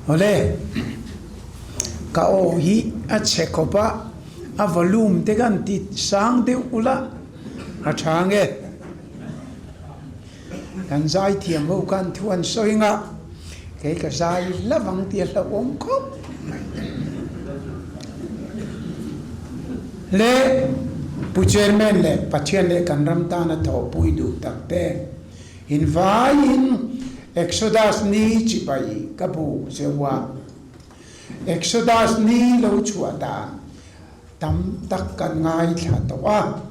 ole ka o hi a chekopa a volume te kan ti sang de ula a thange kan zai thiam ho kan thuan soinga ke ka zai lawang ti la om khop le pu chairman le pathian le kan ram ta na tho pui du tak te in vai in Exodus ni chipai kabu sewa Exodus ni lo chuata tam tak kan ngai tha towa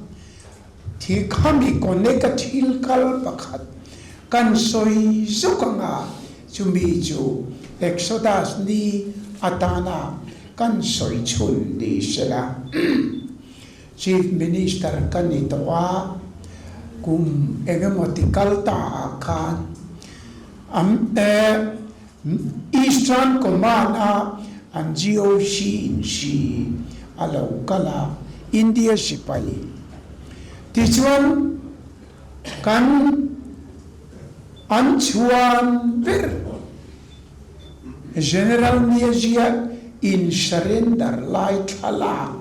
thi khami connect thil kal pakhat kan soi zukanga chumi chu Exodus ni atana kan soi chun di sela chief minister kan ni towa kum egemotikal ta khan Eastern Command and GOC in she alo kala India sipai tichuan kan anchuan per General Niagia in surrender like Allah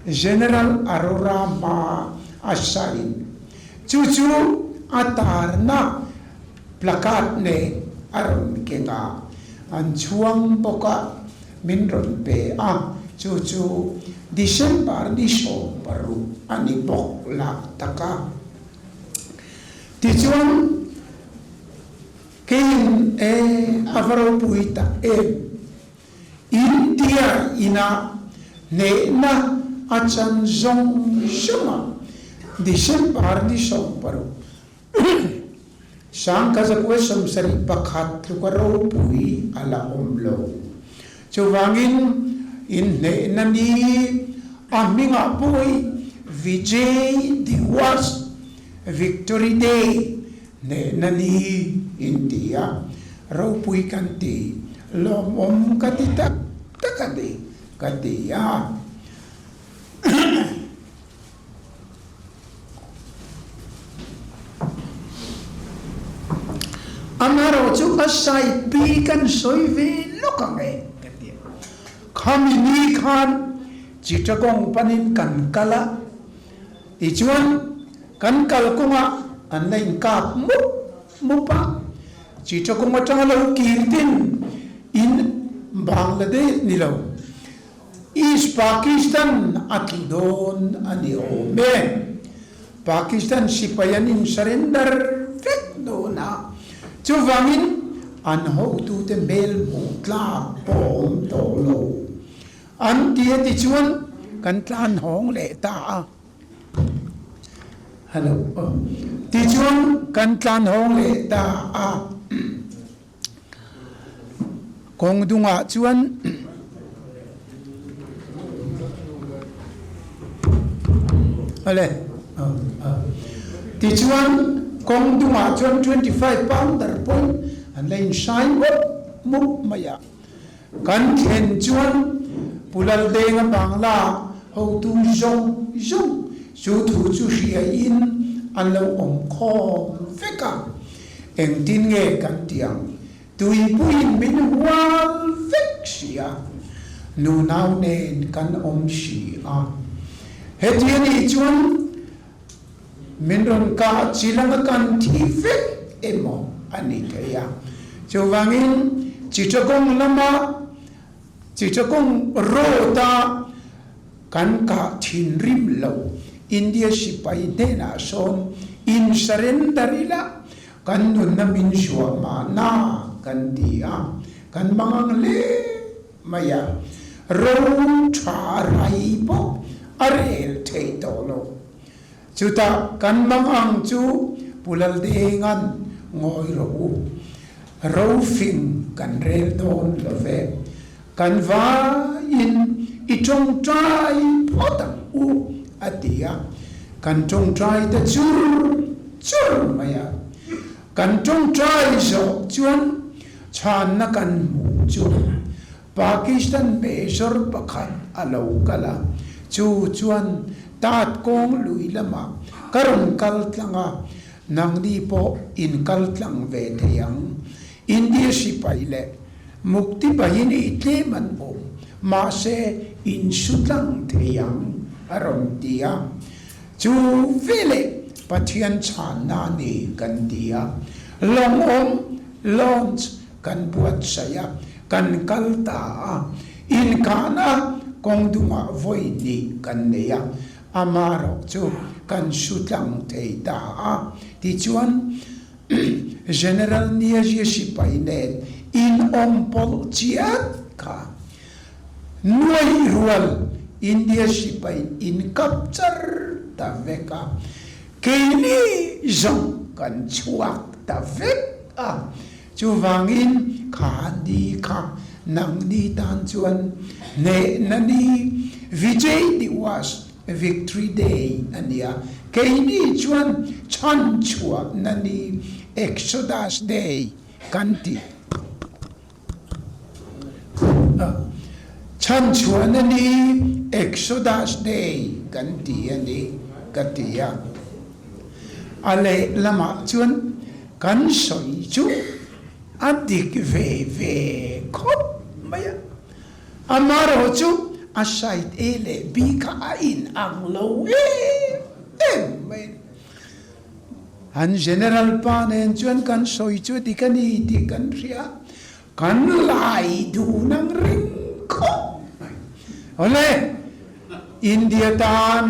General Aurora ma asain chuchu atar na plakat ne aron kenga an chuang boka minron pe chu December ni so paru ani bok la taka ti chuang ken avaro puita India ina ne na achan zong shuma December ni so paru sang kazakwe samsari pakhat lukaro pui ala omlo chuwangin in ne nani aminga pui Vijay Diwas Victory Day ne nani India ro pui kanti lom om katitak takadi kadia Amaro chu asai pi kan soi ve lokange katia khamini khan chitagong panin kan kala tichuan kan kal kunga anlain kap mupa chitagong matalo kirtin in Bangladesh nilo East Pakistan atudon ani ome Pakistan sipayan in surrender fit do na chuwangin an ho tu te mel mutla pom tolo an tia ti chuan kan tlan hong le ta hello ti chuan kan tlan hong le ta kong dunga chuan ale ti chuan kong dunga chuan 25 pounder point an lein shine muk maya kan khen chuan pulal denga bangla ho tu zong su thu chu hria in an lo om khom feka eng tin nge kan tiang tui pui min wal fek sia nu nau nen kan om si hetiani chuan minron ka chilang kan thifek emo ani kaya chuwangin chichakong lama chichakong rota kan ka thinrim lo India sipai dena son in surrenderila kan nun na min suama na kan dia kan mangang le maya ro charai po arel thei tolo chuta kan mangang chu pulal dengan ngoi ro fing kan rel don love kan va in itong trai potang atia kan tong trai ta chur maya kan tong trai so chuan chan na kan mu chu Pakistan besor pakhat alo kala chu chuan tat kong lui lama karong kaltlanga nang di po in kaltlang ve theyang India sipai le mukti bahin itle man om ma se in sutlang theyang aron tia chu vele pathian chan na ni kan tia long om launch kan buat saya kan kalta in kana kong dunga voi ni kan neya amaro chu kan sutlang thei ta ti chuan general nia jeshi paine in ompol chiat ka nuai rual india sipain in capture ta veka keini zong kan chuak ta vek chu wangin khandi kha nang ni tan chuan ne nani vijay diwas victory day ania keini chuan chan chuak nani exodus day kanti chan chuan nani exodus day kanti ani katia ale lama chuan kan soi chu adik ve khop maya amaro chu asait ele bika in ang lo han general panen chuan kan soi chu tikani tikan ria kan lai du nang ring khop ole india tan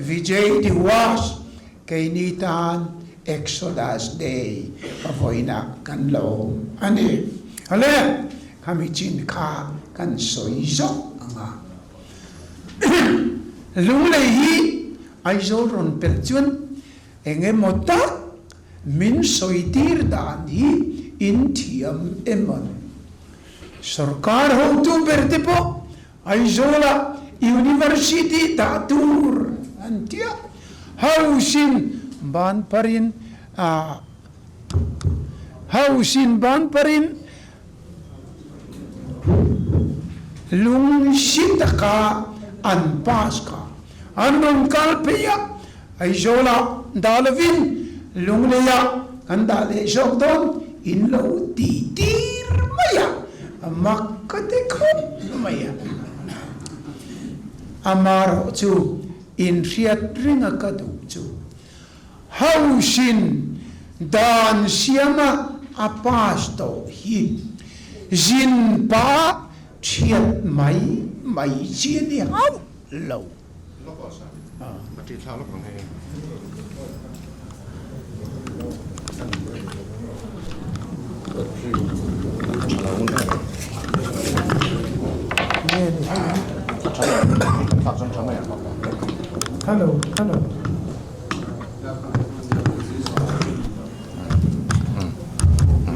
vijay diwas kaini tan exodus day avoina kan lo ani ole kami chin kha kan soi zo anga lunglei hi ai zo ron pel chuan enge mota min soi tir dan hi in thiam emon sarkar ho tu bertipo ai zola university ta tur antia hausin ban parin hausin ban parin lung sitaka an paska anon kalpeya ai zola dalavin lungleya kan dale jogdon in lo ti tir maya makate khom maya amaro chu in riat ringa kadu chu hausin dan siama apasto hi jin pa chiat mai chi ni hau lo mà chỉ sao lúc còn hay hello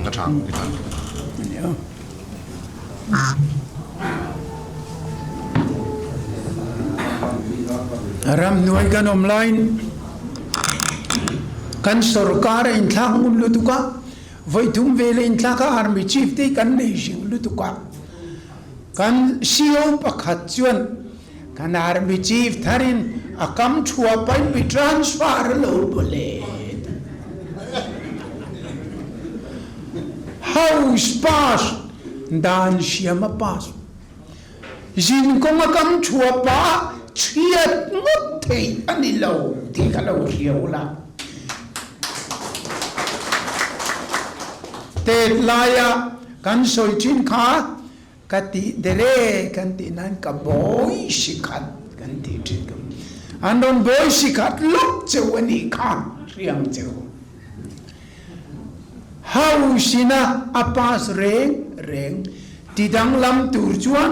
nó长ram nuai kan online kan sarkar in thang lutuka voi thum vele in thaka army chief te kan nei jing lutuka kan CEO pakhat chuan kan army chief tharin akam chua pai bi transfer lo bole house pass dan siama pass jin kong akam chua pa chiat ngot thei ani lo ti ka lo hiaula te laya kan soi chin kha kati dere kan ti nan ka boy sikhat kan ti thik andon boy sikhat lok chewani khan riam chew hausina apas reng tidang lam tur chuan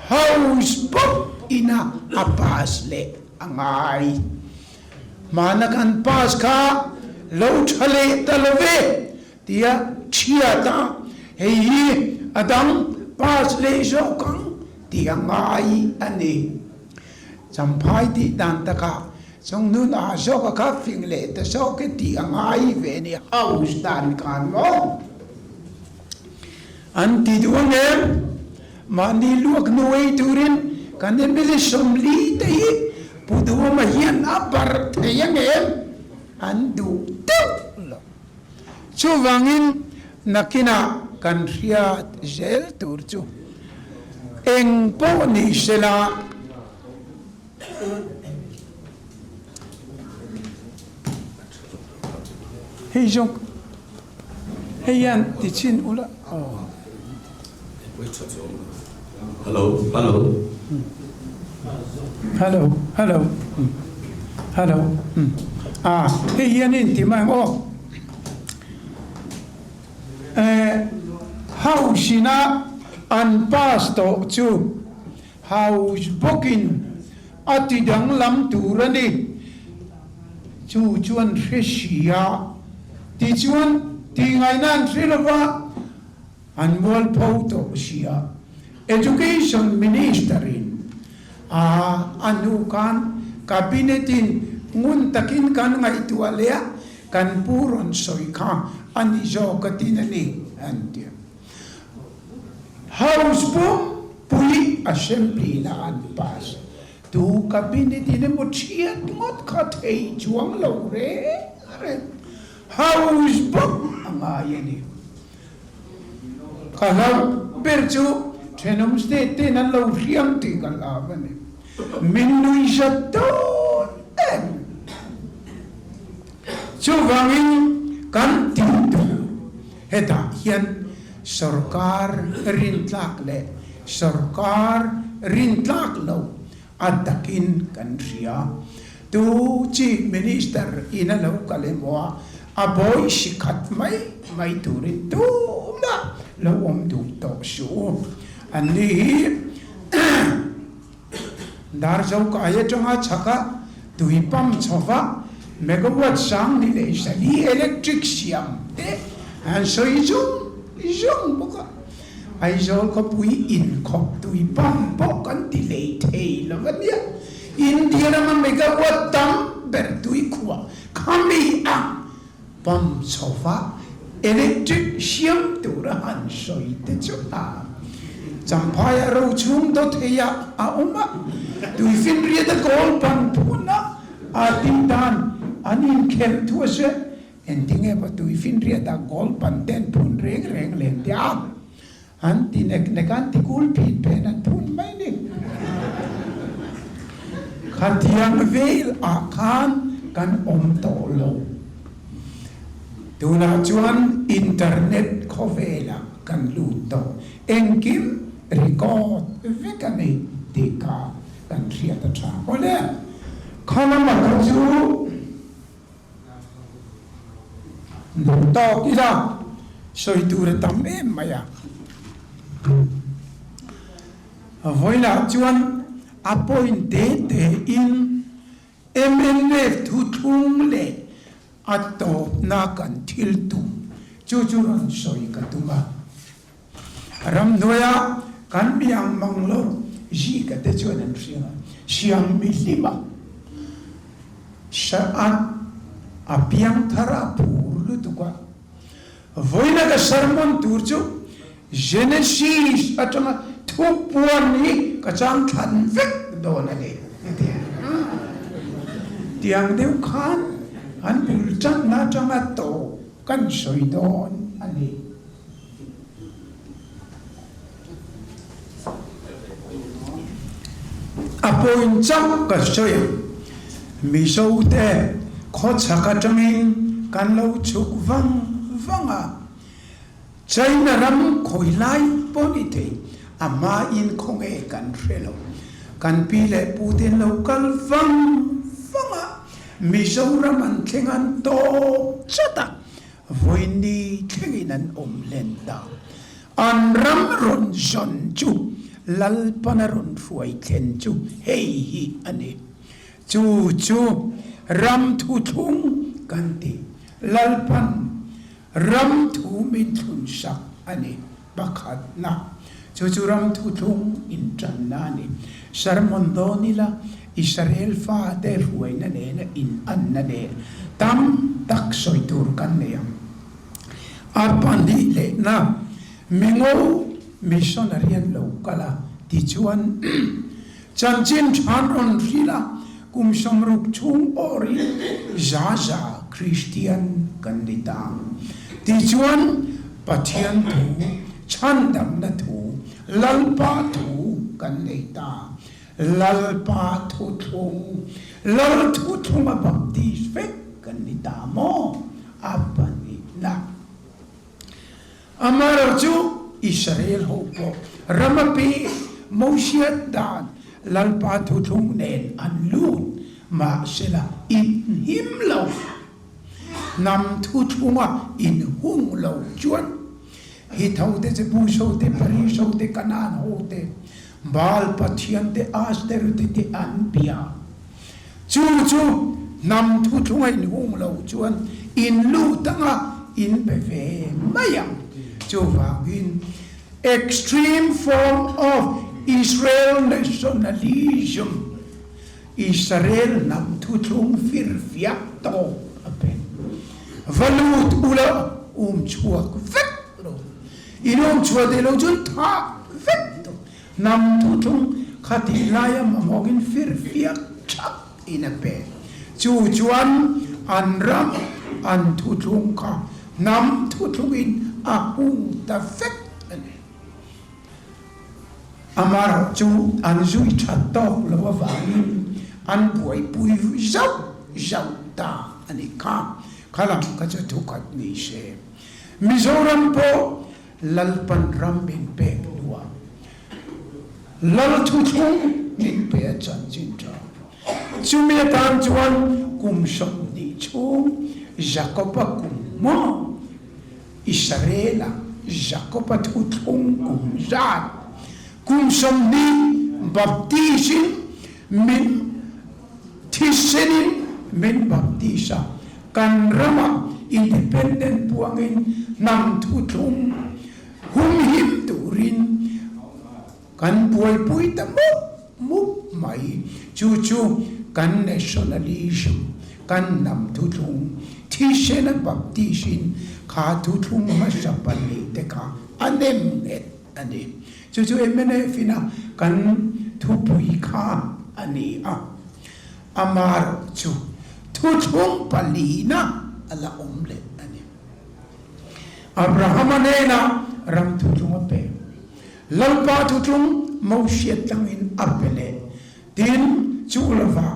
haus pop ina apas le angai manakan pas kha lo thale talove tia chiata hei adang pas le jo kang tia ngai ani champhai ti dan taka chong nun a jo ka fing le ta so ke tia ngai ve ni haus dan kan lo anti duane mani luak nuai turin kan emile somli te pudu ma hian apar theyang andu tu chuwangin nakina kan ria zel tur chu eng po ni sela hei jong hei yan ti chin ula Hello. hei yan in ti mang o hausina an pasto chu haus booking atidang lam turani chu chuan reshia ti chuan ti ngai nan trilova an wal photo sia education ministerin anu kan cabinetin ngun takin kan ngai tualea kan puron soika ani jo katinani antia house boom puli assembly na an pas tu cabinetin mo chiat ngot khathei chuang lo re house boom anga yani kalau berju Hnam state nan lo riam ti kalabane minui jaton chuvangin kan tindu heta hian sarkar rintlak le sarkar rintlak lo atakin kan ria tu chief minister ina lo kalemwa aboy sikat mai turin tu na lo om du to su ani dar jau ka ye changa chaka tui pam chova megawatt sang ni le sali electric siam te an so izong boka ai jol ko pui in khop tui pam bo kan ti le thei lo vania india na megawatt tam ber tui khwa khami a pam chova electric siam tu ra han so ite chota Champaya ro chung do theya a uma tu fin ria da gol pan puna a tindan anin khel tu se endinge ba tu fin ria da gol pan ten pun reng len dia an ti nek nekan ti kul pin pen an pun mai ni khatiang veil a khan kan om to lo tu na chuan internet khovela kan lu to engkim record vekani tika kan ria ta tra ole khala ma ka chu no to kila soi tu re tam em maya voila chuan appointed in MNF thu thung le atop na kan thil tu chu ran soi ka tunga ram noya kan miang manglo ji ka te chuan an ria siang mi lima sa'an apiang thara pur lu tukwa voina ka sermon turchu genesis atama thupuan ni ka chang than vek do na le tiang deu khan an bul chan na changa to kan soi don ani appoint chang ka soya mi so te kho chaka changin kan lo chuk vanga China ram khoi lai ponite ama in khong e kan relo kan pile putin local vanga mi so ram an thengan to chata voini thenginan lenda an ram ron son chu lal panaron fuai ten chu hei hi ani chu ram thu thung kanti lal pan ram thu min thun sak ani bakhat na chu ram thu thung in tran na ni sermon do nila Israel fa de fuai na ne in an na ne tam tak soi tur kan ne yam arpandi le na mingo missionarian lokala ti chuan chanchin chanron rila kum somruk chung ori zaza christian kandita ti chuan pathian thu chan dam na thu lalpa thu kan nei ta lalpa thu thung lal thu thung a baptist fek kan ni ta mo apani na amar chu Israel ho po ramapi mosiat dan lalpa thu thung nen an lut ma sela in him lo nam thu thunga in hung lo chuan hi thau te bu so te pari so te kanan ho te bal pathian te aster te an pia chu nam thu thunga in hung lo chuan in lu tanga in be ve mayam chu wangin extreme form of Israel nationalism Israel nam thu thung fir fiak to apen valut ula chuak vet lo inom chua de lo chun tha vet to nam thu thung khati laya mamogin fir fiak chak in a pe chu chuan an ram an thu thung ka nam thu thung in a hung ta vet amar chu an zui chat to lo wa an pui zau ta ani ka khalam ka cha thu khat ni se Mizoram po lalpan ram bin pe lua lal thu thung min pe chan chin cha chu me tan chuan kum som ni chu jacob kum mo Israela jacob thu thung kum zat kum som ni baptisin min thisenin min baptisa kan rama independent puangin nam thu thung hum him turin kan pui ta mu mai chu kan nationalism kan nam thu thung thisen baptisin kha thu thung ma sapali te kha anem net ani chu emene fina kan thu pui kha ani a amar chu thu thung palina ala omle ani Abraham anena ram thu thung pe lalpa thu thung moshiat tangin apele tin chu lava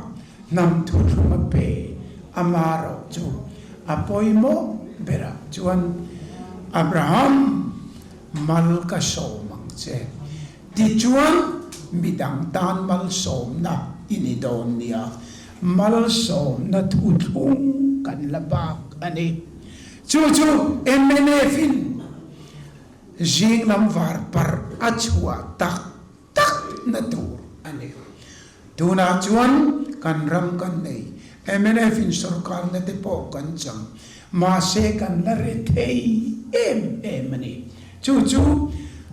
nam thu thung pe amaro chu apoimo bera chuan Abraham malka so mangche ti chuan midang tan mal som na inidonia mal som na thu thung kan labak ani chu MNFin jing lam var par achua tak na tur ani tuna chuan kan ram kan nei MNFin sarkar na te po kan chang ma se kan la re thei em ani chu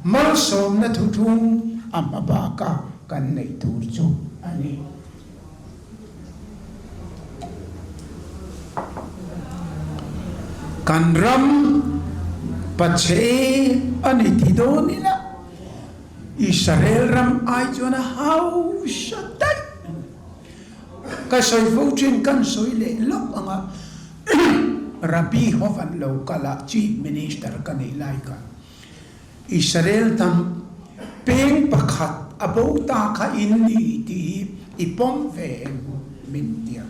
mal som na thu thung amabaka kan nei tur chu ani kan ram pache ani tidonila Israel ram ai chona how shatai ka soi fochin kan soi le lok anga Rabbi Hovan lo kala chief minister kan ilai ka Israel tam peng pakhat abota ka inni ti ipom ve min dia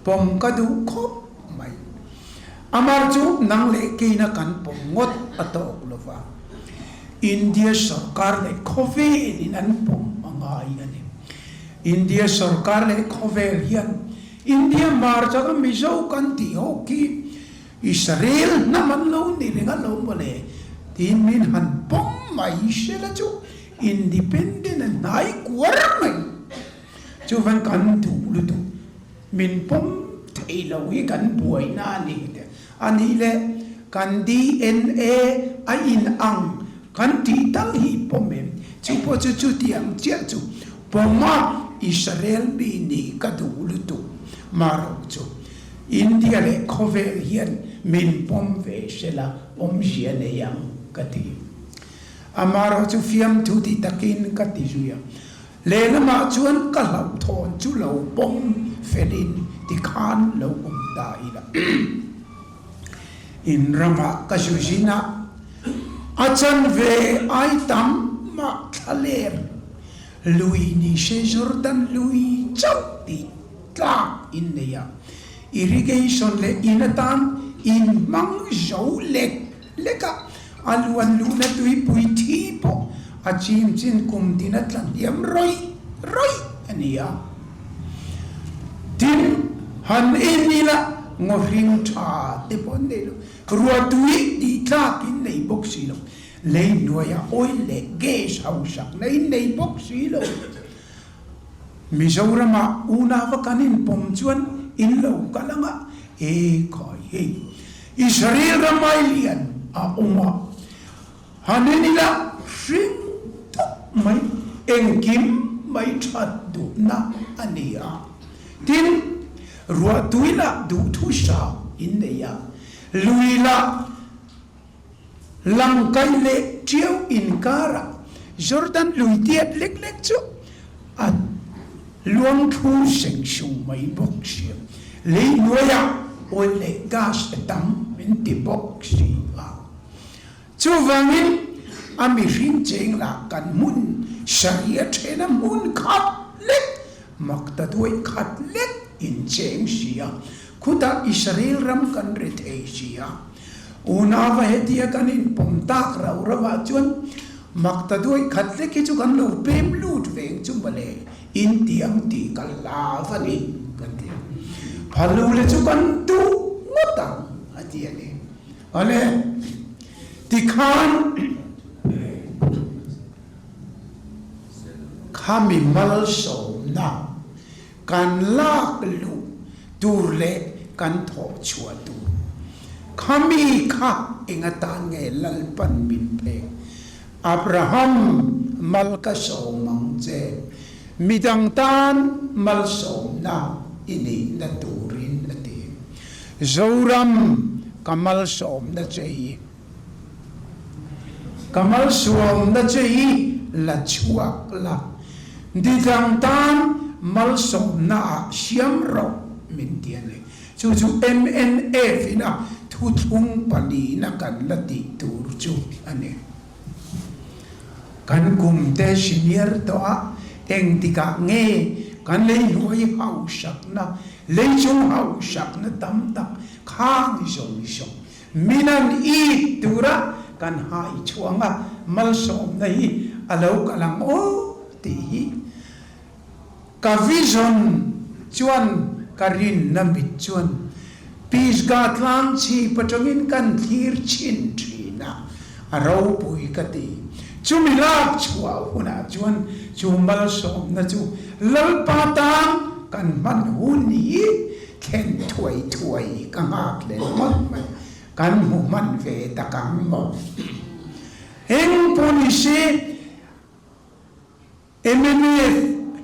pom kadu khop mai amar chu nang le ke na kan pom ngot atok lova India sarkar le khove in an pom angai ani India sarkar le khove hian India mar cha mizo kan ti ho ki Israel naman lo ni ringa lo mole tin min han pom mai shela chu independent and nai kuarmai chu van kan tu lu tu min pom thei lo hi kan buai na ni te ani le kan DNA a in ang kan ti tal hi pomem chu po chu tiang chia chu poma Israel bi ni ka tu lu tu maro chu India le khovel hian min pom ve shela om hian e yang kati amaro chu fiam thu ti takin kati juya le lama chuan ka lau thon chu lo pom felin ti khan lo ta ila in rama ka shujina achan ve ai tam ma thaler lui ni she Jordan lui chau ti tla in neya irrigation le inatan in mang zo leka aluan luna tui pui thi po achim chin kum dinat lan diam roi ania tin han enila ngoring tha te pon de lo rua tui di tla kin nei boxi lo le noya oi le ge sau sak nei boxi lo Mizorama una vakanin pom chuan in lo kalanga e khoi he Israel ramailian a uma hanenila ring mai engkim mai that du na ania tin rua tuila du thu sa in neya luila langkai le chiu in kara Jordan lui tiat lek chu at luang thu seng sung mai bok sia le noya o le gas tam in ti bok sia chu wangin ami rin cheng la kan mun sharia thena mun khat lek makta doi khat lek in cheng sia khuda Israel ram kan re the sia una va hetia kan in pomtak rawa chuan makta doi khat lek ki chu kan lo pem lut veng chu bale in tiang ti kala vani kan ti phalu le chu kan tu ngotang atia ne ale ti khan khami mal so na kan lak lu tur le kan tho chua tu khami kha ingata nge lal pan min pe Abraham mal ka so mang che midang tan mal so na ini na turin ati Zoram kamal som na chei kamal som na chei la chuak la didang tan mal som na siam ro min tian chu MNF ina thu thung pani na kan lati tur chu ane kan kum te senior to a eng tika nge kan le loi hau sak na le chung hau sak na tam tak khang song minan I tura kan hai chuanga mal som nei alo kalang o ti ka vision chuan karin na mit chuan peace gatlang chi patongin kan thir chin trina aro pui kati chumilak chua huna chuan chumal som na chu lal patang kan man huni khen thuai ka ngak le man kan mu man ve ta kang mo eng policy MNF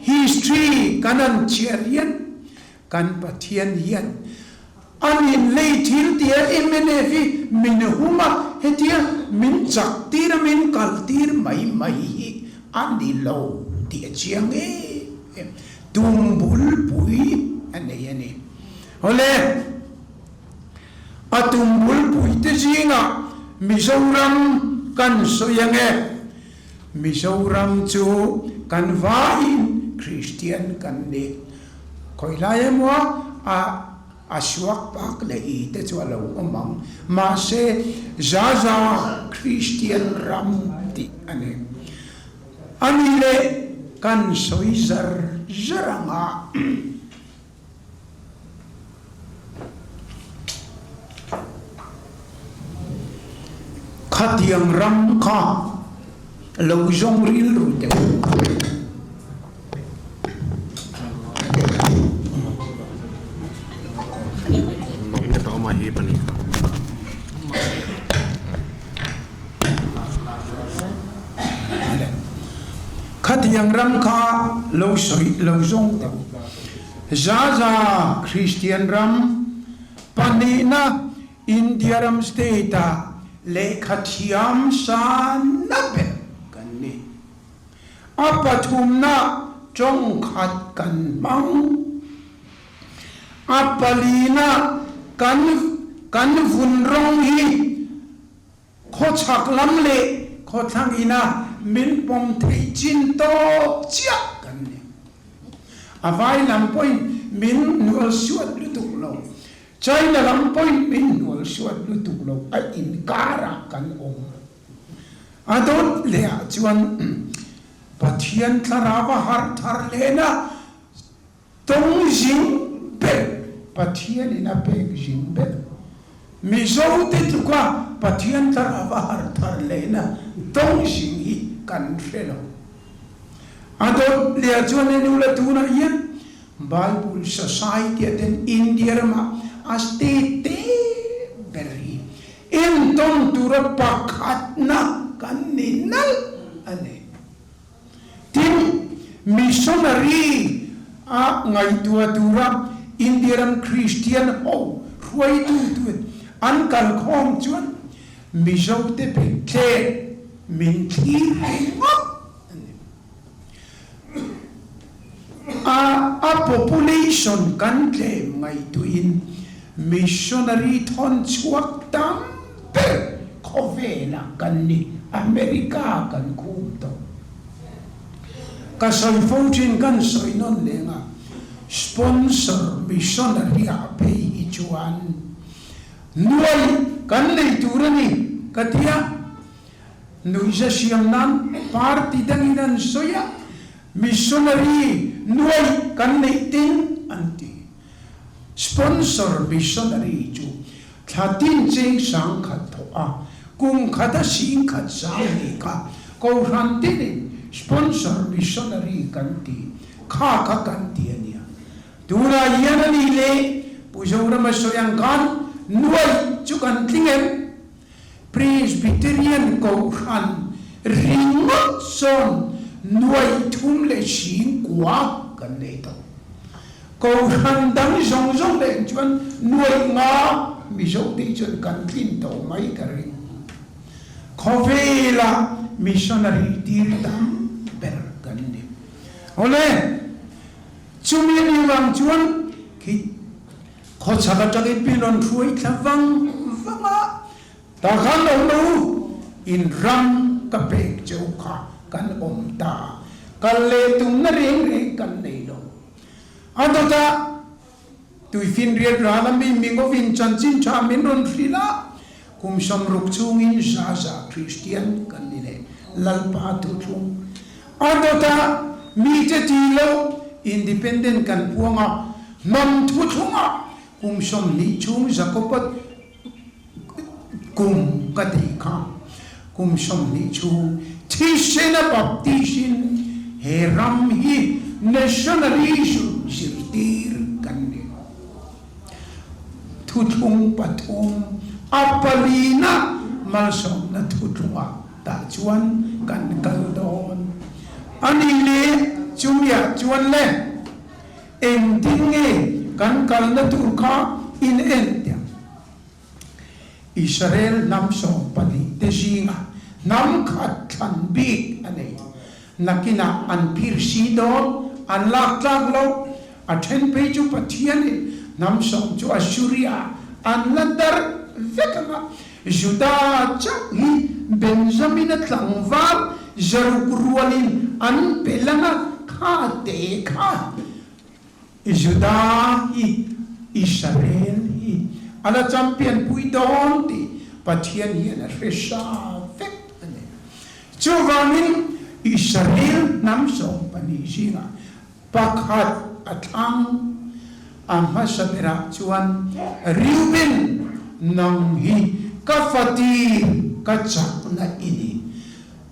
history kanan cherian kan pathian hian anin leitil tia MNF min huma hetia min chaktir min kaltir mai ani lo tia chiang e tumbul pui ane ole atumbul pui te jinga Mizoram kan soyange Mizoram chu kan vain Christian kan ne koilaya mo aswak pak le ite chwalo omang ma se zaza Christian ram ti ane anile kan soizar zaranga khatiang ram kha lo jong ril ru te khatiang ram kha lo jong te zaza Christian ram panina India ram state le khatiam san nabe kanni apathumna chong khat kan mang apalina kan vun rong hi khó chạc lắm lệ khó thang ina min bom thấy chín to chắc cần nè vai làm point min nuôi suốt lưu tục lâu trái là làm point min nuôi suốt lưu tục lâu ai in cara cần ông đốt lệ chuan Pathian tharava har thar lena tong jing be Pathian ina pek jing be mizo te tukwa Pathian tharava har thar lena tong jing hi kan relo ado le chuan enu la tuna yen Bible Society in India ma aste te beri in tong tura pakhat na kan ninal ane tim missionary ngai tua tura Indian Christian ho ruai tu an kal khom chuan mizo te pe kle min thi a population kan claim ngai tu in missionary thon chuak tam pe khovela kan ni America kan khum to ka soi fochin kan soi non lenga sponsor missionary a pe i chuan nuai kan nei turani katia nui ja siam nan party danginan soya missionary nuai kan nei tin anti sponsor missionary chu thatin cheng sang khat tho a kum khata sing khat sang ni ka ko ran tin sponsor missionary kanti kha kanti ania dura yanani le pujora masoyang kan nuai chu kan tlingen Presbyterian ko ran ringot son nuai thum le sing kwa kan nei to ko ran dang jong jong le chuan nuai nga mi zo ti chuan kan tlin to mai ka ring khovela missionary tir dam ber kan ni ole chumi ni wang chuan ki kho chaka chaka pilon thui thlawang wanga ta khan lo in ram ka pek chau kha kan om ta kal le tum na reng reng kan nei lo adota tui fin riat ra lam mi mingo vin chan chin cha min ron frila kum som ruk chung in za za Christian kan ni le lalpa tu chung adota mi te ti lo independent kan puanga nam thu thunga kum som ni chung zakopat kum ka ti kha kum som ni chung thi sena baptism he ram hi nationalism sirtir kan ni thu thung pathum apalina malsom na thu thunga ta chuan kan kal don ani le chumya chuan le ending e kan kal na tur kha in endia Israel nam som pani te jinga nam khat than bi ane nakina an phir si do an lak lo a then pe chu pathian nam som chu assyria an ladar vekama juda chahi benjamin tlangwal jarukrualin an pelanga kha te kha juda hi Israel hi ala champion pui don ti pathian hi na resha vek ane chuwamin Israel nam som pani jinga pakhat athang amhasabera chuan Reuben nang hi kafati kachak na ini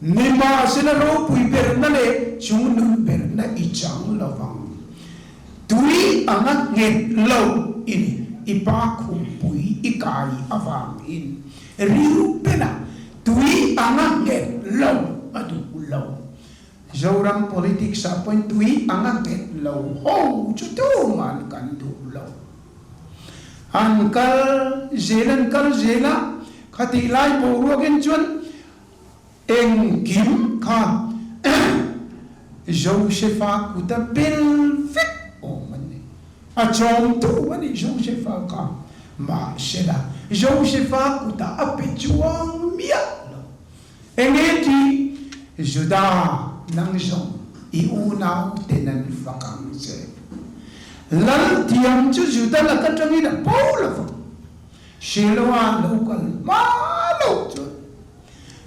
nima sina ro pui ber na le chung nu ber na ichang lawang tui anga nget lo ini ipa khum pui ikai awang in Reubena tui anga nget lo adu lo Zoram politics sa point tui anga nget lo ho chu tu man kan du lo Ankal zela khati lai bo rogen chuan eng kim kha Josepha kuta bel fit o mani a chom tu mani Josepha ka mà sẽ là Josepha của ta áp chuang miết enge thì Juda nang song iu nào tên anh phật ang sẽ lần tiêm cho Juda là cái trong này là bao là phật Shiloah local ma lo cho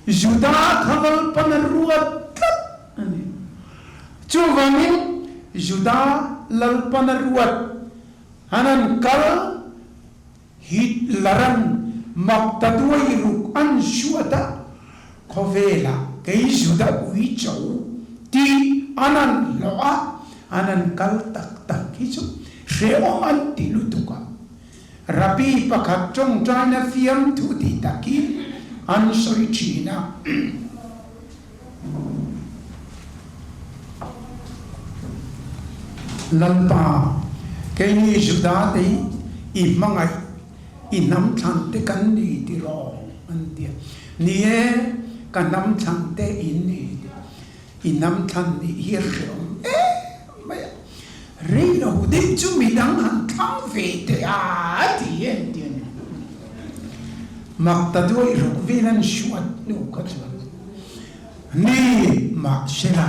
Juda khaval panaruat ani chu vamin Juda lal panaruat hanan kal hit laran maktatuai ruk an shuata khovela cái Juda ui chau ti anan loa anan kal tak tak hichu reo an ti lutuka Rabi pakhat trong trai na phiam thu ti taki an soi china lalpa cái ni Juda te i mangai i nam than te kan ni ti ro an ti ni e kan nam than te in ni i nam than ni hier rom maya rei lo de chu mi dang han thang ve te a ti en ti mak ta doi ro vilan shuat nu ka chu ni mak shela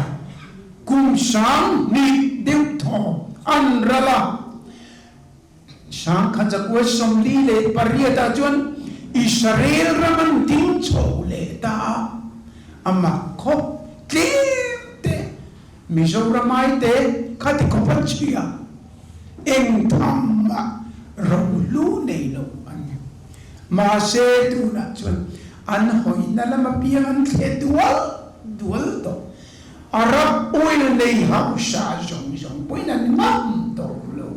kum sang ni deu tho an rala sang kha ja ko som li le pariata chuan Israel raman ting cho le ta ama kho te Mizoramai te khati ko panchia eng tham ro lu nei lo an ma se tu na chuan an hoi na lama pian the dual to arab oil nei ha sha jong poinan mam to lo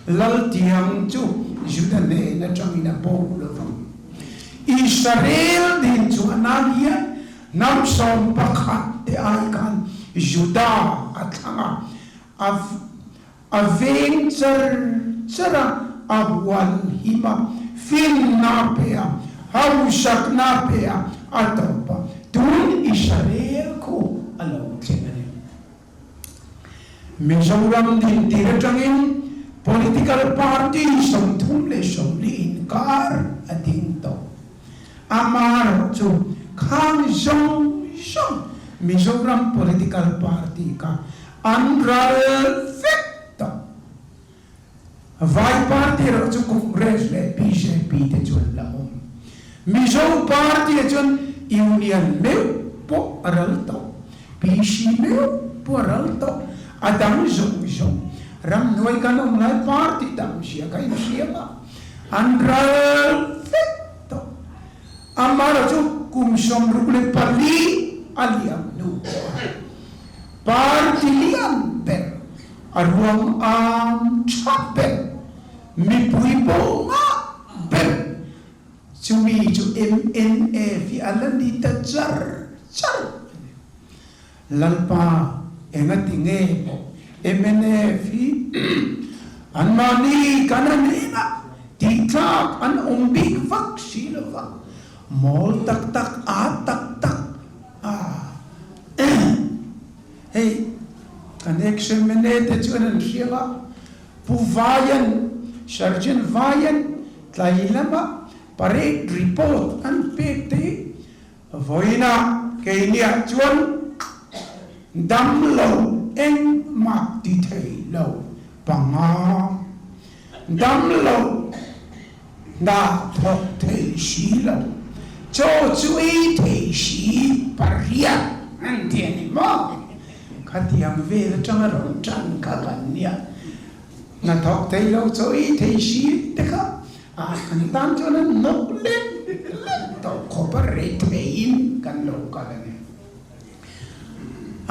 lal tiang chu Juda ne na chamina bo lo Israel din chu anania nam som pakhat te ai kan Juda athanga aveng chara abwal hima fin na pea hausak na pea atopa tun Israel ko alo chenani Mizoram din tiratangin political party som thum le som li inkar ading to amar chu khang jong Mizoram political party ka unravel facto vai party ro chu congress le BJP te chu la Mizo party chun union me po aral to PC me po aral to adam jong ram noi kanong lai party dam sia kai sia ba unravel facto amar chu kum som rule pali aliam nu partiliam pen aruang chapen mi puipo nga pen chumi chu MNA fi alani ta char lalpa engati nge MNA fi anmani kananina tikak an umbig vak silva mol tak hey connection menete chuan shila puvayan surgeon vayan tlailama parade report an pekte voina keinia chuan damlo eng mak ti thei lo panga damlo na thok thei shi lo cho chui thei shi paria an tiani mo khatiam ve chang ro chang ka kanya na thok thei lo chui thei shi te kha kan tam cho na nok le to cooperate mein kan lo ka ne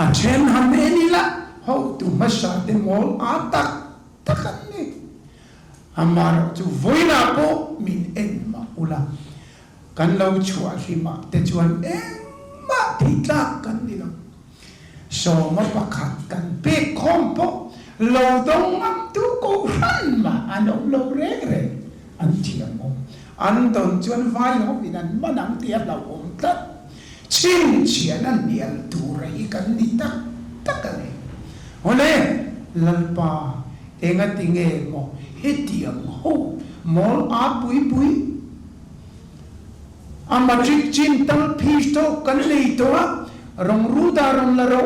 a chen ham eni la ho tu masha de mol atak takan ne amar chu voina po min en ma ula kan lo chua hi ma te chuan ma thi tla kan ni lo so ma pakhat kan pe khom po lo dong am tu ko ran ma ano lo re an thiam om an don chuan vai ho binan manang tiap lo om tat chin chian an nial tu rai kan ni tak ne ole lalpa enga tinge mo hetiam ho mol a pui a matric chin tal pisto kan nei to rong ru da rong la ro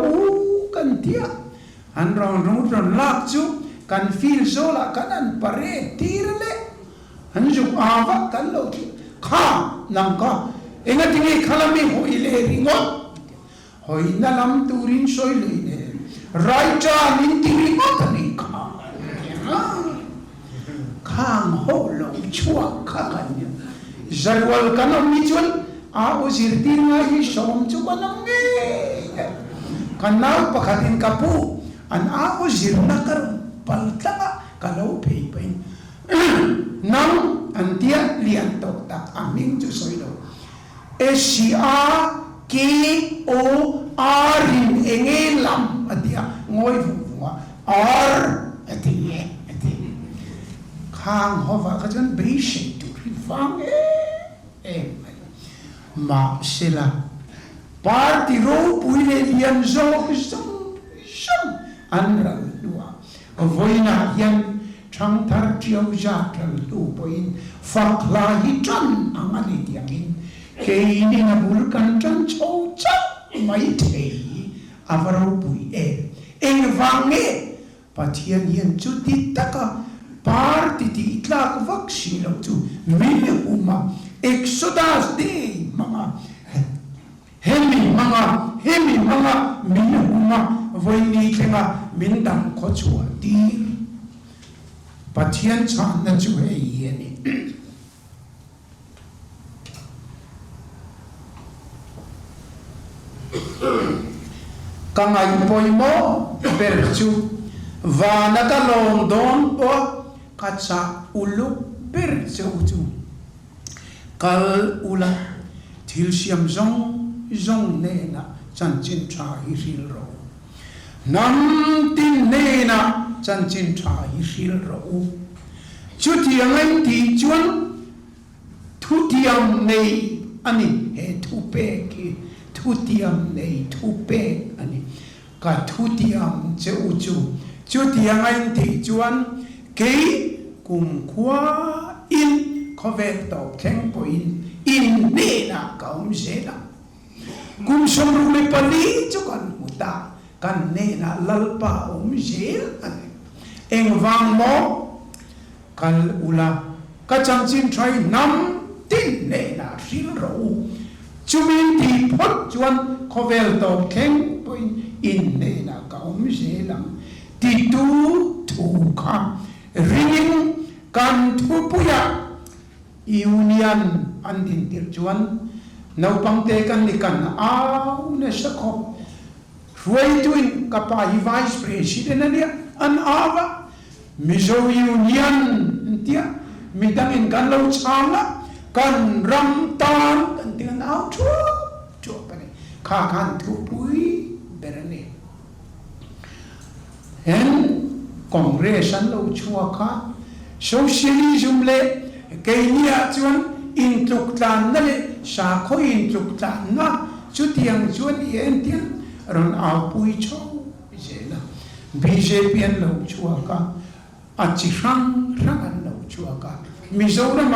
kan tia an rong lak chu kan feel zo la kan an pare tirle an ju awa kan lo kha nang ka enga tingi khalami ho ile ringot hoi na lam turin soi le ne raita min tiri ma kan ka khang ho lo chua kha kan zarwal kan mi chun a o zir dir nga hi som chu kanang nge kan na pakhatin kapu an a o zir na kar palta kalau pei pen nang an tia lian tok tak aming chu soi lo SCR enge lam atia ngoi vu ar atia khang hova ka jan be shi tu rivang ma sila party ro puile lian zo sham anral lua voina yan chang thar chiao ja tal lu poin fakla hi tan amali tiangin kei ni na bulkan chan chou chau mai thei avaro pui eng vange pathian yen chu ti taka party ti tlak vak si lo chu min uma exodus day manga hemi manga min uma voini thenga min dam kho chua ti pathian chan na chu he yeni kangai poimo berchu vana ka long don o kacha ulu berchu chu kal ula thil siam zong ne na chan chin tha hi ril ro nam tin ne na chan chin tha hi ril ro chu tiang ai ti chuan thu tiang nei ani he thu pe ki thu tiang nei thu pe ani ka thu tiang cheu chu tiang ai ti chuan ke kum khwa in khovet to kheng po in ne na kaum se na kum som ru le pali chu kan muta kan ne na lalpa je ani eng wang mo kal ula ka chang chin trai nam tin ne na sil ro chumin ti phot chuan khovel to kheng point in ne na kaum je lam ti tu thu kha ringing kan thu puya union an din tir chuan no pangte kan ni kan au ne sakho ruai tuin kapa hi vice president ania an ava mizo union tia midangin kan lo changa kan ram tan kan tin au chu pane kha kan thu pui berane hen congression lo chua kha socialism le keinia chuan in tluk tlan na le sa kho in tluk tlan na chu tiang chuan yen tiang ron au pui cho jena BJP an lo chua ka a chi rang an lo chua ka Mizoram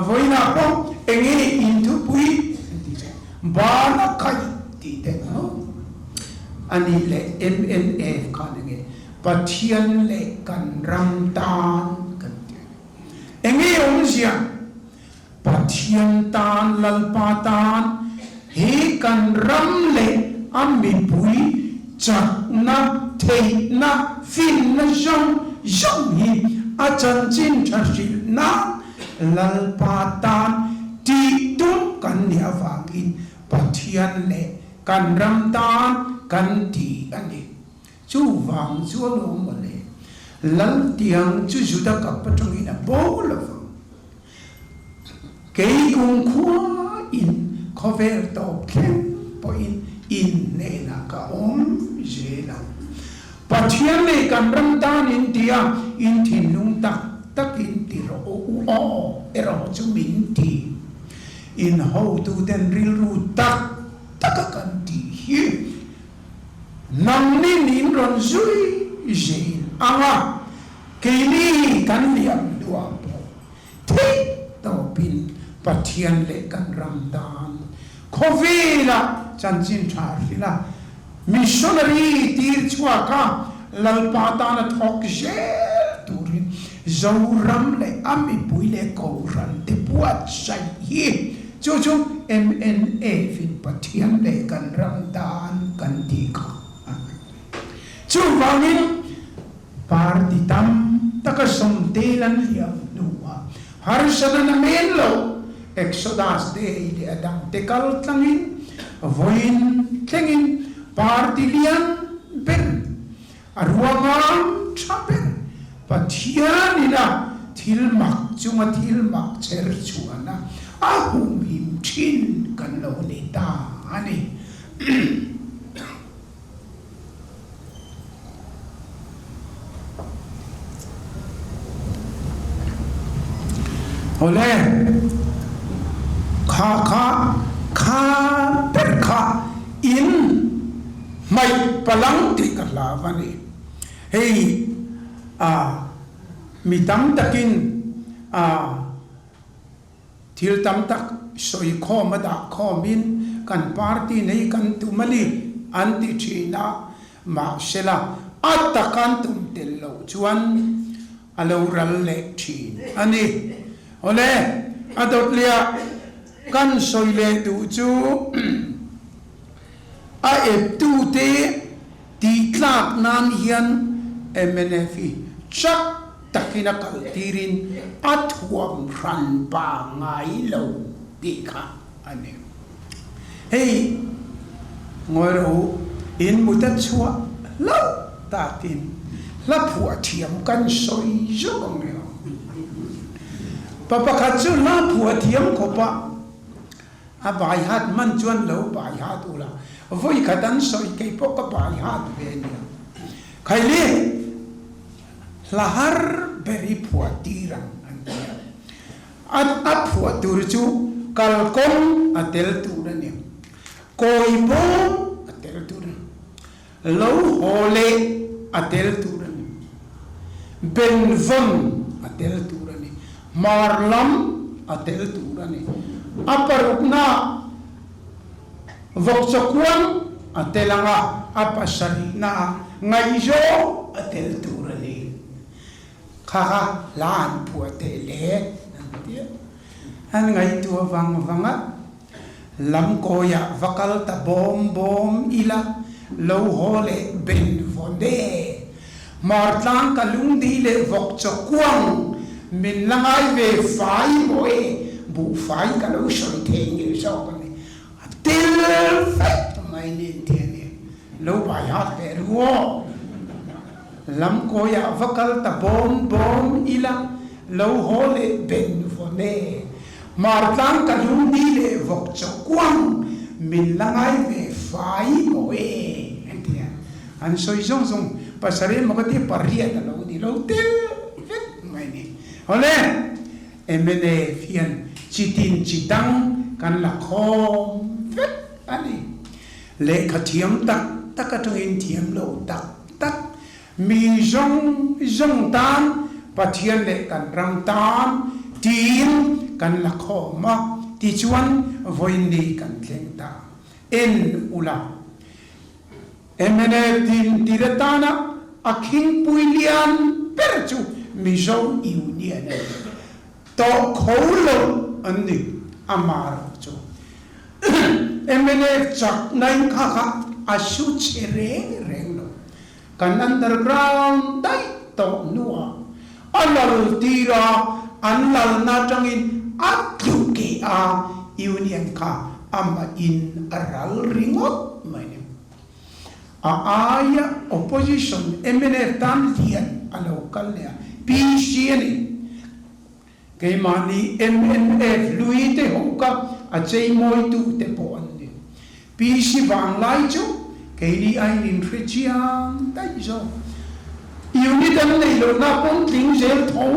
voina po enge in thu pui ba na kai ti te no ani le MNF ka nge pathian le kan ram tan kan enge onsia pathian tan lalpa tan he kan ram le ambi pui chak na thei na fin na jong hi a chan chin thashil na lalpa tan ti tum kan nia wangin pathian le kan ram tan kan ti ani chu wang chu lo ma le lal tiang chu juda ka patong ina bol kei kung khua in cover to kem po in ne na ka je na pathian le kan ram tan in tia in thin lung tak in ti ro o ero chu min ti in how to den real ru tak kan ti hi nam nin ron zui je anga keili kan liam dua po pathian le kan ram dan khovela chanchin thar hila missionary tir chua ka lalpa ta na thok je turin Zoramthanga ami puile ko ran te puat sai hi chu MNA fin pathian le kan ram dan kan ti ka chu wangin party tam takasom telan liam nuwa harsana na menlo exodus de adam te kal tlangin voin tlangin party lian ben arwangam chapen pathian ina thilmak chunga thilmak cher chuana ahum him chin kan lo ni ta ani ole kha perkha in mai palang ti kalavani hey mitam takin thil tam tak soi kho mada kho min kan party nei kan tumali anti china ma shela atakan tum tello chuan alo ral le chin ani ole adot lia kan soi le du chu a ep tu te ti tlak nan hian MNFI chak takina kaltirin at huam ran ba ngai lo di ka ani hey ngoro in mutat chua lo tatin la phua thiam kan soi jong ne papa khachu la phua thiam ko pa a bai hat man chuan lo bai hat ula voi khatan soi ke po ka bai hat ve ni khaili lahar beri puatirang antia at puatur chu kalkom atel turani koibo atel turani lo hole atel turani benvon atel turani marlam atel turani aparukna voksokwan atelanga apasarina ngaijo atel turani kha lan puate le nantia an ngai tu wanga lam ko ya vakal ta bom ila lo hole ben vonde martlang kalung di le vok chokwang min langai ve fai moe bu fai ka lo shoi theng ni so ka ni til fat mai ni tiene lo ba ya te ruo lam ko ya vakal ta bom ila lo hole ben vone martlang kalung di le vok chokwang min langai ve fai moe antia an soi zong pasare mo ka ti paria na lo di lo til vet mai ni ole emene fian chitin chitang kan la khom vet ani le khathiam tak ka tungin thiam lo tak mi zong tan pathian le kan ram tan tin kan la khoma ti chuan voin ni kan thleng ta en ula emene tin tiratana aking puilian perchu mi zong union to kholo ani amar chu emene chak nai kha asu chere rengno kan underground dai to nuwa alal tira anlal na tangin akyuke a union ka ama in aral ringot mane aya opposition emene tan lian alo kalya pcn ke mani MNF luite hoka a chei moi tu te po ande pc wang lai chu ke li ai nin khichiang dai zo unit an nei lo na pon ting zel tho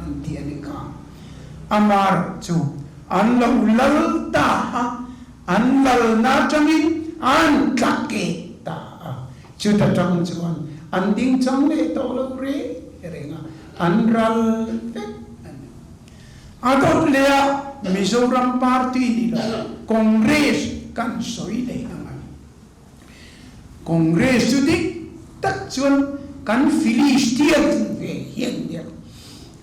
an tiani ka amar chu an lo lal ta an lal na changin an tlake ta chu ta chang chuan an ding chang le to lo re renga an ral adot lea Mizoram Party ni lo Congress kan soi le nang Congress tu dik tak chuan kan Philistine ve hian dia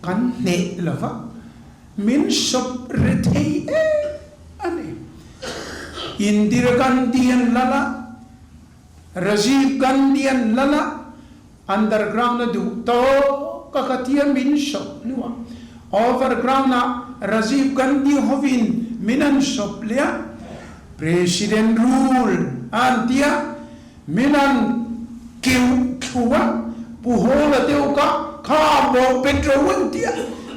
kan ne lova min sop rethei ani Indira Gandhi an lala Rajiv Gandhi an lala underground na du to kakatia min sop nuwa overground na Rajiv Gandhi hovin minan sop lea president rule antia minan kiu chua puhola teu ka bo petrol dia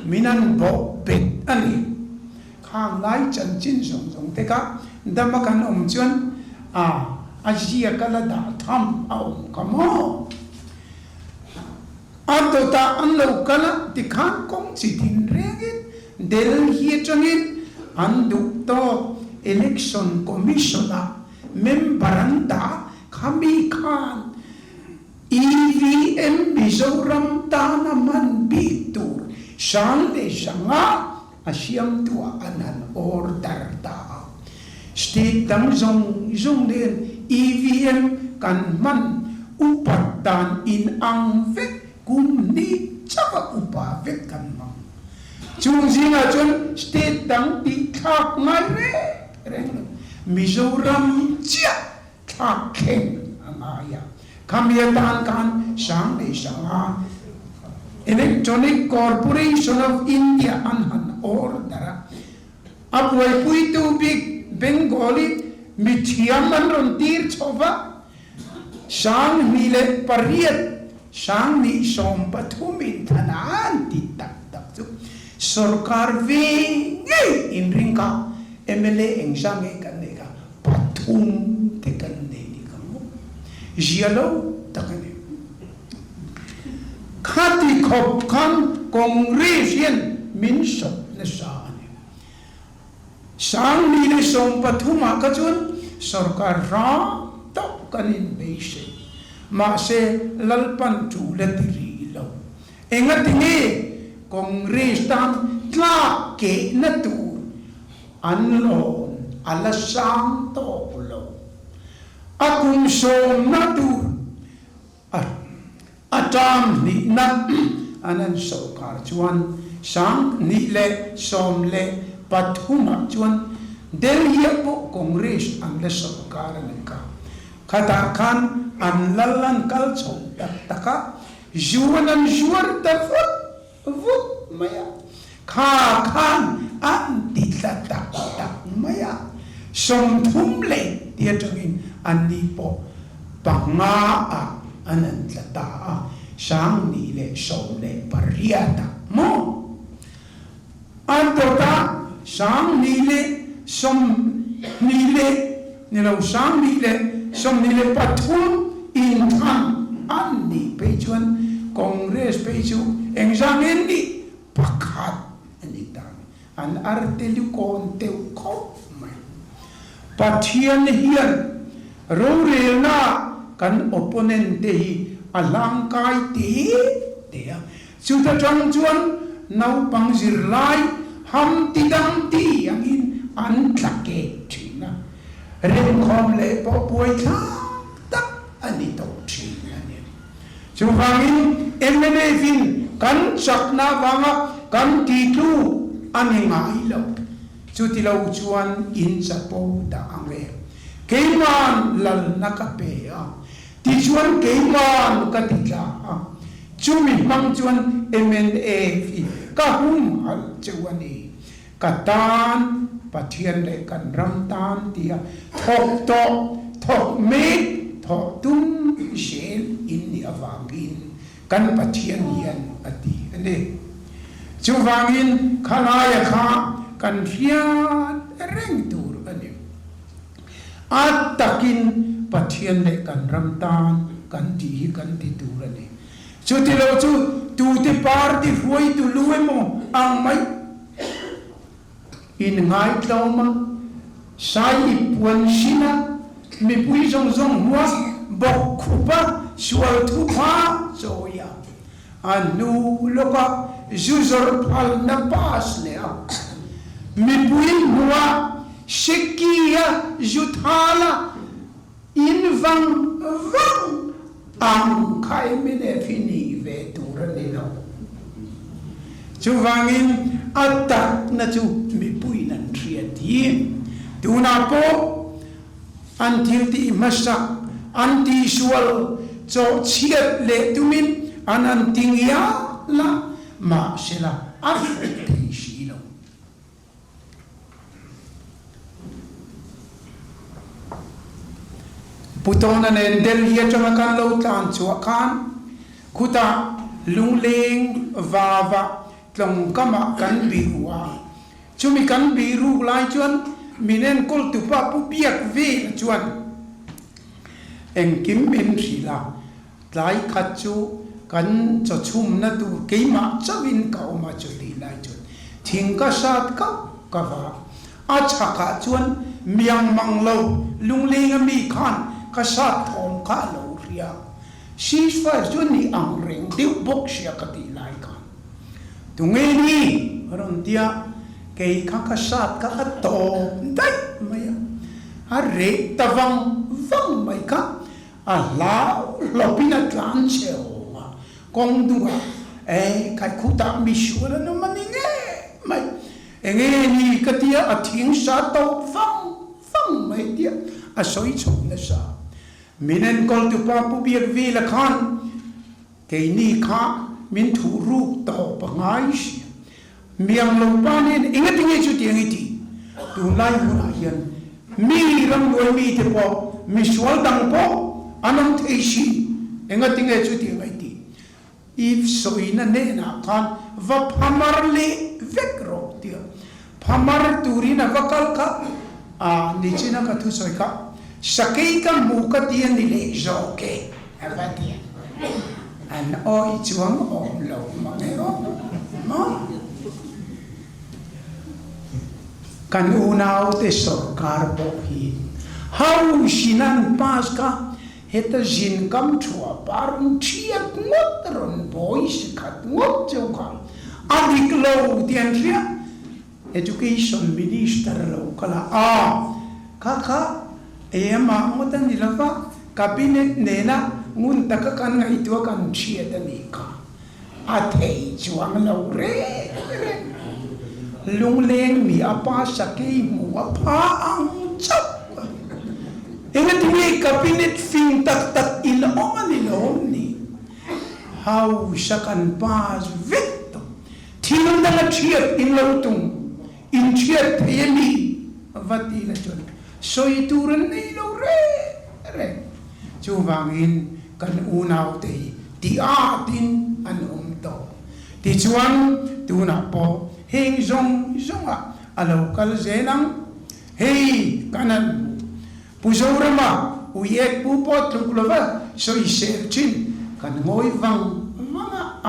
minan bo pet ani khang lai chan chin song te ka damakan chuan Asia kala da tham kamo Atota anlo kala tikhan kong chitin regin Delhi changin anduk to election commissioner memberanda kami khan EVM Zoramthanga man bitur shalde shanga asyam tua anan order ta state dam zong den EVM kan man upatan in ang vek kumni chaka upa vek kan man chungchangah chun state dang di thak ngai re Mizoram chia thak khen angaya kamya tan kan sang le sanga Electronic Corporation of India anhan order apwai pui tu big Bengali mithiam man ron tir chova sang mile pariat sang ni som pathumin thanan ti tak tak chu Sarkar ve in ringka MLA engsang kan ne ka pathum te kan ne ni ka mo jialo takane khati khop kan Congressian min sop na sa ani sang ni le som pathuma ka chun sarkar ra to kanin beise ma se lalpan chu la tiri lo engatinge Congress tam tla ke na tu anlon alasang to lo akung som na tu atam ni na anan sarkar chuan sang ni le som le pathuma chuan Delhi po Congress ang le sarkar ka kata kan an lalan kal chong taka juanan juar ta vut maya kha khan an ti ta maya som thum le dia chungin an ni po panga anan ta sang ni le som le pariata mo antota sang ni le som ni le nilo sang ni le som ni le pathum in tham an ni pe chuan Congress pe chu exam ni pakhat ani tang an artelu kon teu ko mai pathian hian rorel na kan opponent te hi alangkai te chu ta chang chuan nau pang zir lai ham ti dang ti angin an tlake thina ren khom le po poi tha tak ani to thina ni chu hangin MLA fin kan sakna wanga kan titu ani ngai lo chu ti lo chuan in sapo da ange keiman lal nakape ti chuan keiman katika chu mi mang chuan MLA fi ka hum hal chuani katan pathian le kan ramtan tia thok me thok tum shel in ni awangin kan pathian hian ati ane chuwangin khalaya kha kan fiat reng tur ane atakin pathian le kan ramtan kan ti tur ane chutilo chu tu te party foi tu luemo ang mai in ngai tloma sai puan sina mi pui zong muas bok khupa sual thu pa soya anu loka juzor phal na pas le mi pui mua shikia juthala in vang ang khai mine fini ve turani no chu wangin atak na chu mi pui nan triat hi tuna po until ti masak anti sual cho chiat le tumin ananting ya la ma sila afri shilo putona nen del ya chama kan lo tan chu kan kuta lungleng va tlong kama kan biwa chumi kan biru lai chuan minen kol tu pa pu biak ve chuan eng kim min rila lai khat chu kan cho chum na tu keima chawin kau ma chu li lai chuan thing ka sat ka va acha ka chuan miang mang lo lungleng mi khan ka sat thom ka lo ria ceasefire chuan ni ang reng deu bok sia ka ti lai khan tu nge ni ron tia kei ka sat ka to dai maya a re tawang vang mai ka a la lopina tlan cheo kong dunga kai khuta mi shura no maninge mai enge ni katia a thing sa to vang mai tia a soi chom na sa minen kol tu pa pu biak vi la khan kei ni kha min thu ru to pa ngai shi miang lo pa ne inga tinge chu tiang iti tu lai hu na hian mi ram doi mi te po mi swal dang po anam thei shi inga tinge chu tiang iti if soina ne na khan va phamar le vekro tia phamar turina vakal ka a nichina ka thu soi ka sakai ka mu ka tian ni le zo ke avatia an oi chuang om lo ma ne ro ma kan unau te sarkar po hi how shinan pas ka heta jin kam thua parun thiat ngot ron boys khat ngot choka adik lo tian ria education minister lo kala kaka ema ngotan nilava cabinet nena ngun taka kan ngai tu kan thiat ani ka athei chuang lo re lungleng mi apa sakei mu apa ang chap ingat ni cabinet fin tak in omani ni how shakan pas victim tilung dang thiat in lautung in thiat themi avati la chon soi turan nei lo re chu wangin kan unau te ti atin an to ti chuan tu na po heng zong zonga alo kal zenang hey kanan puzorama uyek pu pot kulova soi serchin kan ngoi wang manga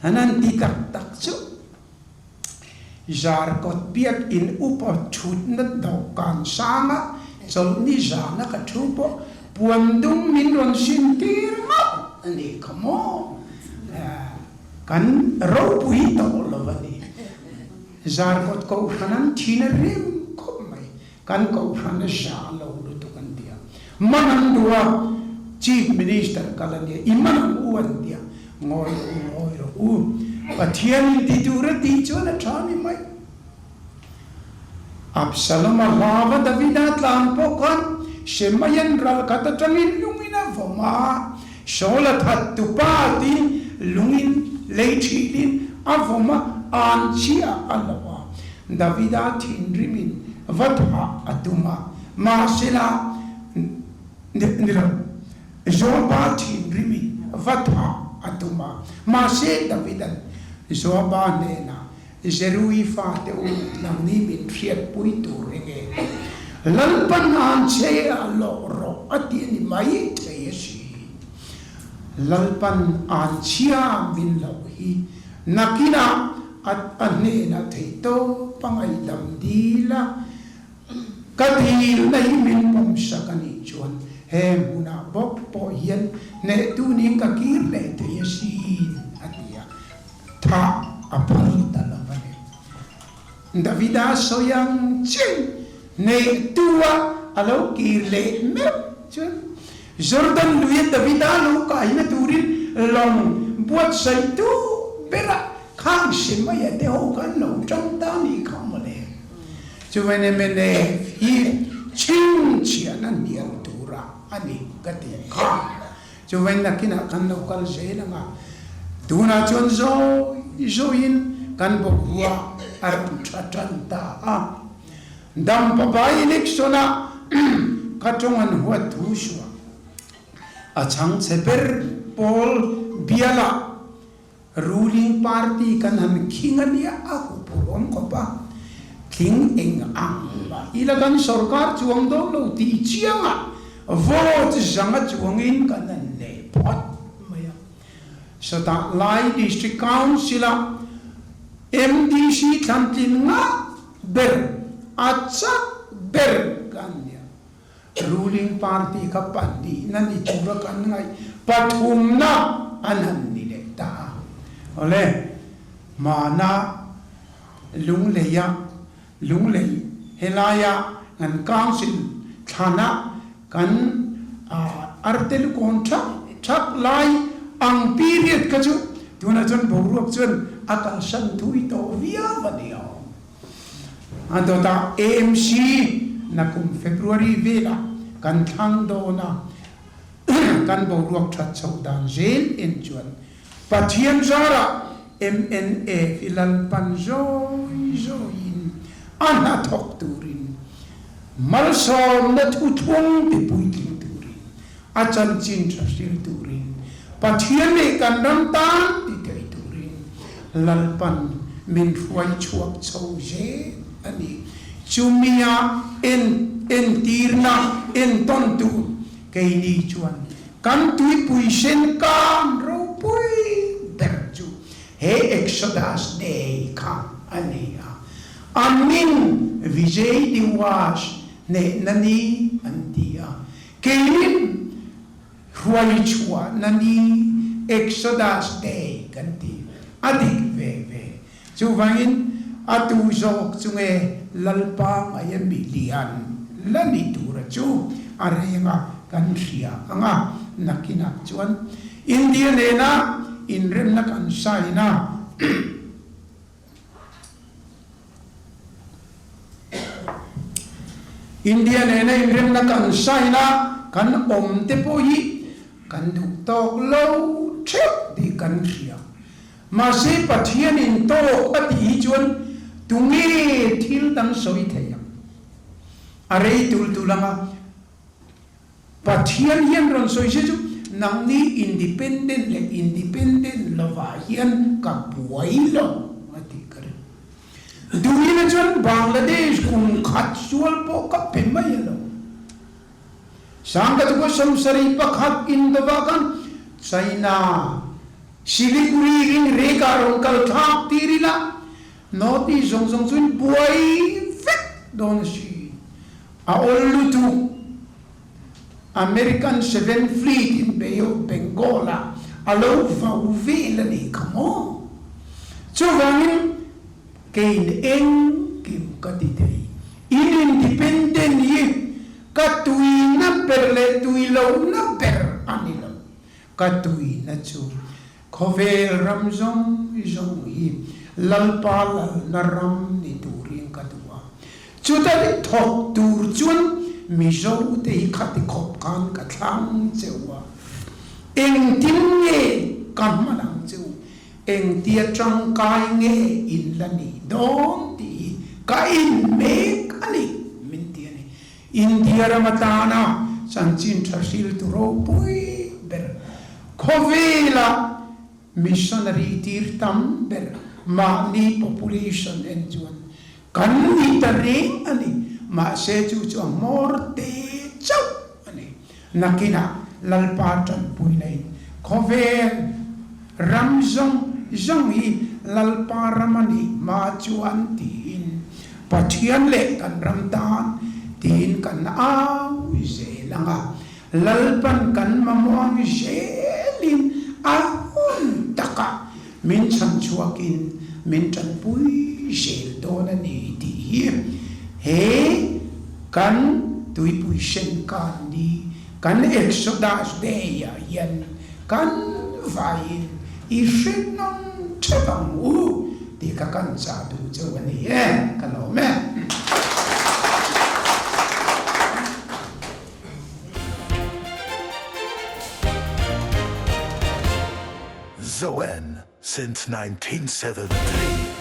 hanan ti tak chu jar kot piak in upo chut na do kan sama chol ni jana ka thupo puandung min ron sin tir ma ani kamo kan ro pui to lovani jar kot ko hanan thina rim ko mai kan ko hana sha lo lu tu kan dia manan dua chief minister kalania iman uan dia ngoi ro pathian ti tura ti chona thani mai Absalom lava Davida tlan pokan shemayan ral kata tangin lungina voma shola that tu pati lungin leichilin avoma anchia alawa Davida thinrimin vatha atuma masila nira zoba thinrimin vatha atuma mase Davidan zoba nena Zerui fa te u nang ni min triat pui tu renge lalpan an che alo ro ati ni mai te yesi lalpan an chia min lo hi nakina at ane na te to pangai dam dila katil nei min pom sakani chuan he muna bok po yen ne tu ni ka kir le te yesi atia tha apal ta Davida soyang ching ne tua alo kirle me chun Jordan luye Davida lu kai na turin long buat sai tu bera khang simaya te ho kan lo trong ta ni khamale chu vene mene hi ching chia na nial tura ani kati kha chu vena kina kan lo kal je na nga tuna chon zo in kan bo wa ar chatan ta a dam papai nik sona katongan huat thuswa achang seper pol biala ruling party kan han khingania aku purom ko pa king eng ang ba ilagan sarkar chuang do lo ti chianga vote janga chuangin kan ne pot maya sata lai district council MDC thamtin nga ber acha ber kanya ruling party ka pandi nani chura kan ngai pathum na anan ni le ta ole mana lunglei helaya ngan council thana kan artel contract thak lai ang period ka chu tuna chon boruak chon akal san thui to via vanio andota AMC nakum February vela kan thang do na kan boruak that chau dan zel en chuan pathian zara MNA ilal panjoin ana thok turin malsom na thuthung ti puiting turin achan chin trasil turin pathian me kan ram tan ti kai turin lalpan min fuai chuak chau je ani chumia en tirna en tontu kai ni chuan kan tui puisen kan ro pui berju he exodus day ka ania amin vijay diwash ne nani antia kain huai chua nani exodus day kanti adik ve chu wangin atu jok chunge lalpa ayam bilian lani tura chu arenga kan ria anga nakina chuan India nena inrem na kan saina India nena inrem na kan saina kan om te poi kan duk tok lo chep di kan ria masi pathian in to ati chuan tungi thil dang soi theya are tul tulanga pathian hian ron soi se chu nangni independent lova hian ka buai lo ati kare duina chuan Bangladesh kun khat sual po ka pemai lo sangkat ko samsari pakhat in dawakan China Siliguri in rega rongkal thak tirila noti zong chun buai vet don si a ollutu American 7th Fleet in Bay of Bengal alo vela ni kamo chuvangin kain eng kim katitei independent yi katui na perle tuilo na per anilo katui na chu khovel ramzong jong hi lalpa lal naram ni turin katua chutali thok tur chun mizo te khati khop kan ka thang chewa eng tim nge kam manang chu eng tia trang kai nge in lani don ti ka in me kani min ti ani india ramatana sanchin thasil tu ro pui ber khovela missionary tirtam ber mani population enjuan kan ni tare ani ma se chu chu morte chau ani nakina lalpa tan pui nei khovel ramzong zongi lalpa ramani ma chuan tin pathian le kan ramdan tin kan au je langa lalpan kan mamuang jelin ahun taka min chan chuakin min chan pui shel don ani ti hi he kan tui pui shen kan ni kan exodus day ya yan kan vai i shin non chapang u ti ka kan sa du chu ani ka lo me Zoan since 1973.